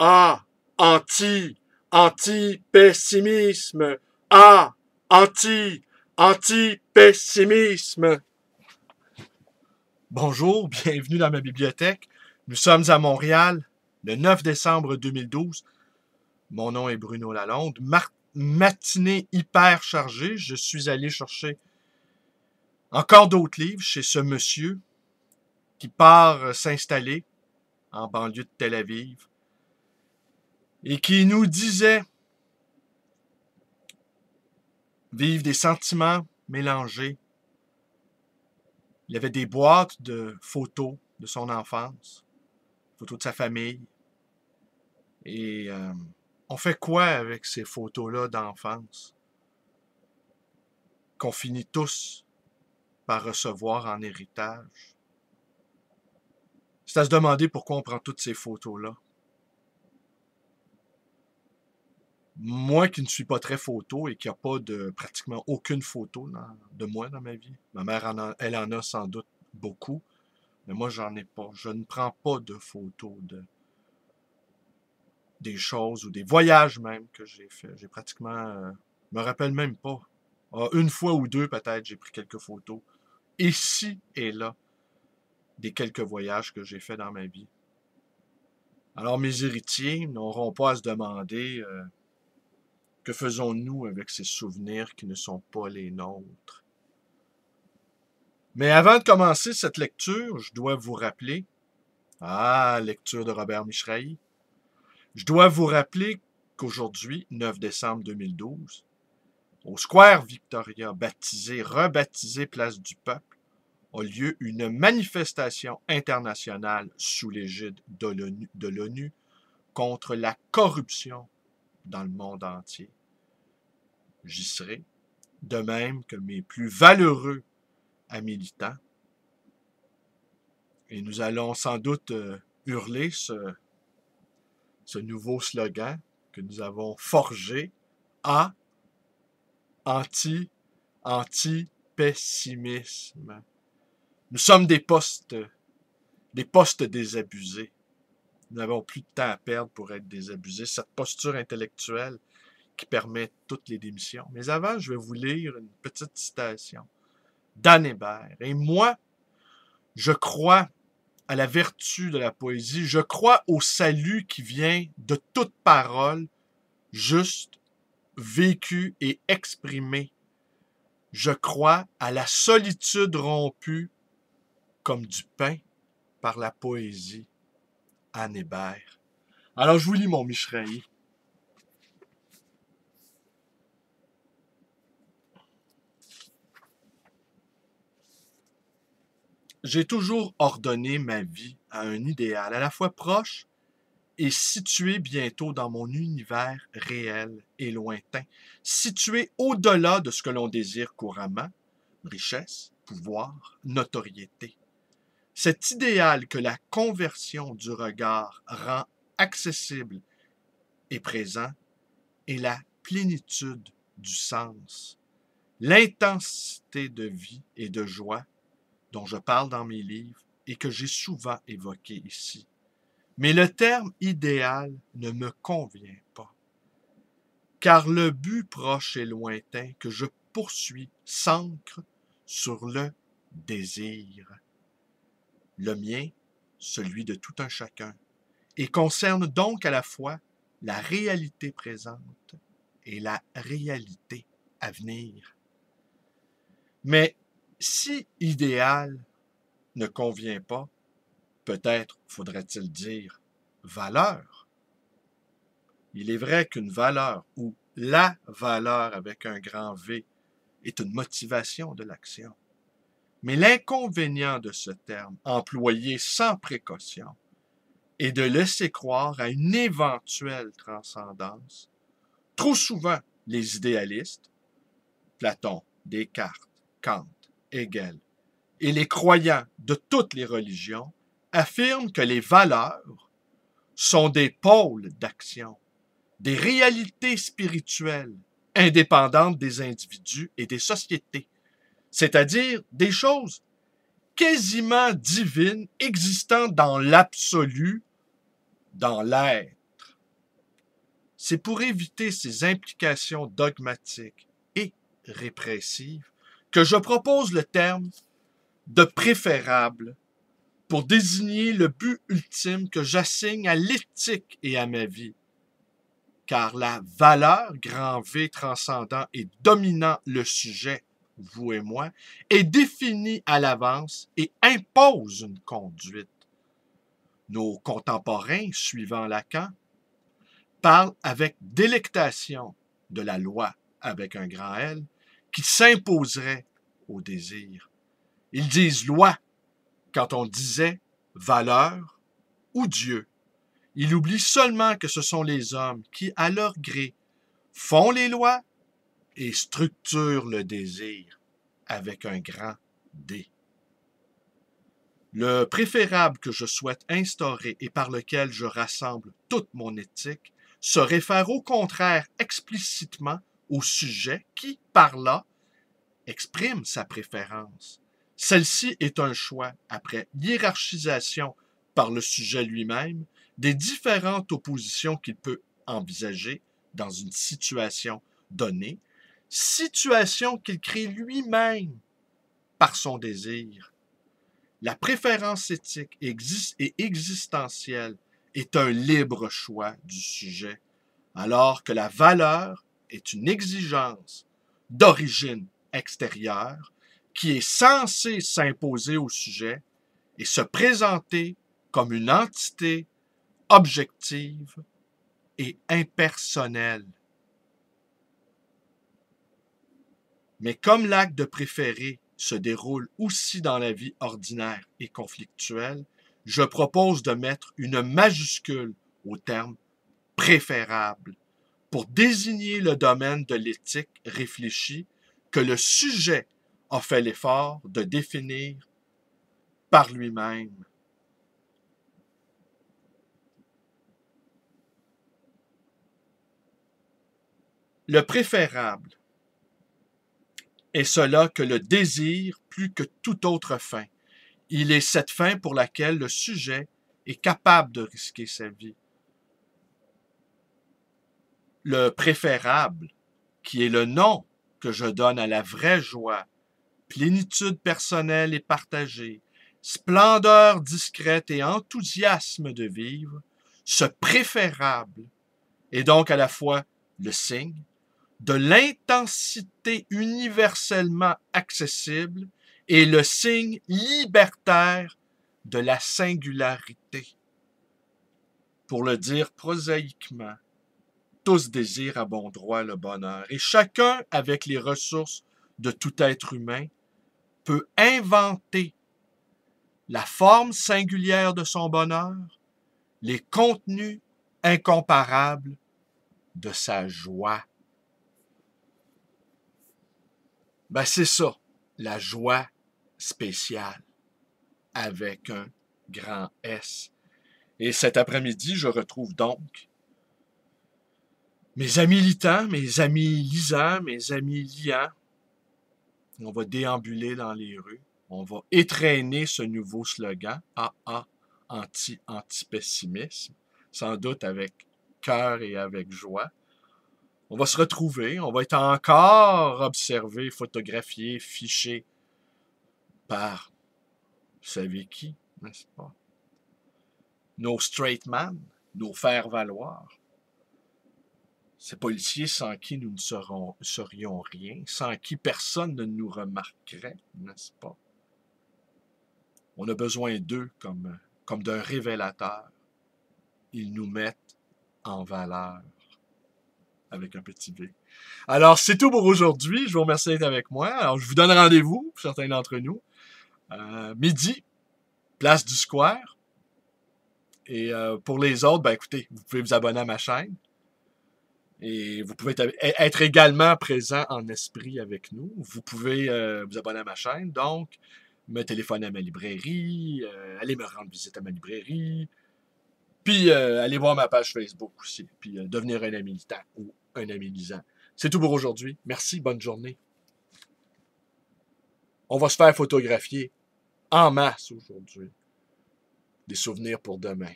Ah, anti-pessimisme. Ah, anti-pessimisme. Bonjour, bienvenue dans ma bibliothèque. Nous sommes à Montréal, le 9 décembre 2012. Mon nom est Bruno Lalonde. Matinée hyper chargée. Je suis allé chercher encore d'autres livres chez ce monsieur qui part s'installer en banlieue de Tel Aviv et qui nous disait vivre des sentiments mélangés. Il y avait des boîtes de photos de son enfance, photos de sa famille. Et on fait quoi avec ces photos-là d'enfance qu'on finit tous par recevoir en héritage? C'est à se demander pourquoi on prend toutes ces photos-là. Moi qui ne suis pas très photo et qui n'a pas de pratiquement aucune photo de moi dans ma vie. Ma mère, elle en a sans doute beaucoup, mais moi, j'en ai pas. Je ne prends pas de photos des choses ou des voyages même que j'ai fait. J'ai pratiquement... je me rappelle même pas. Une fois ou deux, peut-être, j'ai pris quelques photos. Ici et là, des quelques voyages que j'ai fait dans ma vie. Alors, mes héritiers n'auront pas à se demander... que faisons-nous avec ces souvenirs qui ne sont pas les nôtres? Mais avant de commencer cette lecture, je dois vous rappeler... lecture de Robert Mishrahi. Je dois vous rappeler qu'aujourd'hui, 9 décembre 2012, au Square Victoria, rebaptisé Place du Peuple, a lieu une manifestation internationale sous l'égide de l'ONU contre la corruption dans le monde entier. J'y serai, de même que mes plus valeureux militants. Et nous allons sans doute hurler ce nouveau slogan que nous avons forgé à anti-pessimisme. Nous sommes des postes désabusés. Nous n'avons plus de temps à perdre pour être désabusés. Cette posture intellectuelle qui permet toutes les démissions. Mais avant, je vais vous lire une petite citation d'Anne Hébert. Et moi, je crois à la vertu de la poésie. Je crois au salut qui vient de toute parole juste, vécue et exprimée. Je crois à la solitude rompue comme du pain par la poésie. Anne Hébert. Alors, je vous lis mon Mishrahi. J'ai toujours ordonné ma vie à un idéal à la fois proche et situé bientôt dans mon univers réel et lointain, situé au-delà de ce que l'on désire couramment, richesse, pouvoir, notoriété. Cet idéal que la conversion du regard rend accessible et présent est la plénitude du sens, l'intensité de vie et de joie dont je parle dans mes livres et que j'ai souvent évoqué ici. Mais le terme idéal ne me convient pas, car le but proche et lointain que je poursuis s'ancre sur le désir. Le mien, celui de tout un chacun, et concerne donc à la fois la réalité présente et la réalité à venir. Mais si idéal ne convient pas, peut-être faudrait-il dire valeur. Il est vrai qu'une valeur ou la valeur avec un grand V est une motivation de l'action. Mais l'inconvénient de ce terme, employé sans précaution, est de laisser croire à une éventuelle transcendance. Trop souvent, les idéalistes, Platon, Descartes, Kant, Hegel, et les croyants de toutes les religions affirment que les valeurs sont des pôles d'action, des réalités spirituelles indépendantes des individus et des sociétés, c'est-à-dire des choses quasiment divines existant dans l'absolu, dans l'être. c'est pour éviter ces implications dogmatiques et répressives que je propose le terme de préférable pour désigner le but ultime que j'assigne à l'éthique et à ma vie. Car la valeur, grand V transcendant et dominant le sujet, vous et moi, est définie à l'avance et impose une conduite. Nos contemporains, suivant Lacan, parlent avec délectation de la loi, avec un grand L, qui s'imposerait au désir. Ils disent loi quand on disait valeur ou Dieu. Ils oublient seulement que ce sont les hommes qui, à leur gré, font les lois et structurent le désir avec un grand D. Le préférable que je souhaite instaurer et par lequel je rassemble toute mon éthique se réfère au contraire explicitement au sujet qui, par là, exprime sa préférence. Celle-ci est un choix, après hiérarchisation par le sujet lui-même, des différentes oppositions qu'il peut envisager dans une situation donnée, situation qu'il crée lui-même par son désir. La préférence éthique et existentielle est un libre choix du sujet, alors que la valeur est une exigence d'origine extérieure qui est censée s'imposer au sujet et se présenter comme une entité objective et impersonnelle. Mais comme l'acte de préférer se déroule aussi dans la vie ordinaire et conflictuelle, je propose de mettre une majuscule au terme préférable pour désigner le domaine de l'éthique réfléchie que le sujet a fait l'effort de définir par lui-même. Le préférable est cela que le désir plus que toute autre fin. Il est cette fin pour laquelle le sujet est capable de risquer sa vie. Le préférable, qui est le nom que je donne à la vraie joie, plénitude personnelle et partagée, splendeur discrète et enthousiasme de vivre, ce préférable est donc à la fois le signe de l'intensité universellement accessible et le signe libertaire de la singularité. Pour le dire prosaïquement, tous désirent à bon droit le bonheur, et chacun, avec les ressources de tout être humain, peut inventer la forme singulière de son bonheur, les contenus incomparables de sa joie. Ben c'est ça, la joie spéciale, avec un grand S. Et cet après-midi, je retrouve donc mes amis litants, mes amis lisants, mes amis liants. On va déambuler dans les rues. On va étreiner ce nouveau slogan, AA, anti-pessimisme, sans doute avec cœur et avec joie. On va se retrouver, on va être encore observé, photographié, fiché par, vous savez qui, n'est-ce pas? Nos straight men, nos faire-valoir. Ces policiers sans qui nous ne serions rien, sans qui personne ne nous remarquerait, n'est-ce pas? On a besoin d'eux comme d'un révélateur. Ils nous mettent en valeur avec un petit V. Alors, c'est tout pour aujourd'hui. Je vous remercie d'être avec moi. Alors, je vous donne rendez-vous, pour certains d'entre nous, midi, place du Square. Et pour les autres, ben écoutez, vous pouvez vous abonner à ma chaîne. Et vous pouvez être également présent en esprit avec nous. Vous pouvez vous abonner à ma chaîne, donc me téléphoner à ma librairie, aller me rendre visite à ma librairie, puis aller voir ma page Facebook aussi, puis devenir un ami militant ou un ami lisant. C'est tout pour aujourd'hui. Merci, bonne journée. On va se faire photographier en masse aujourd'hui. Des souvenirs pour demain.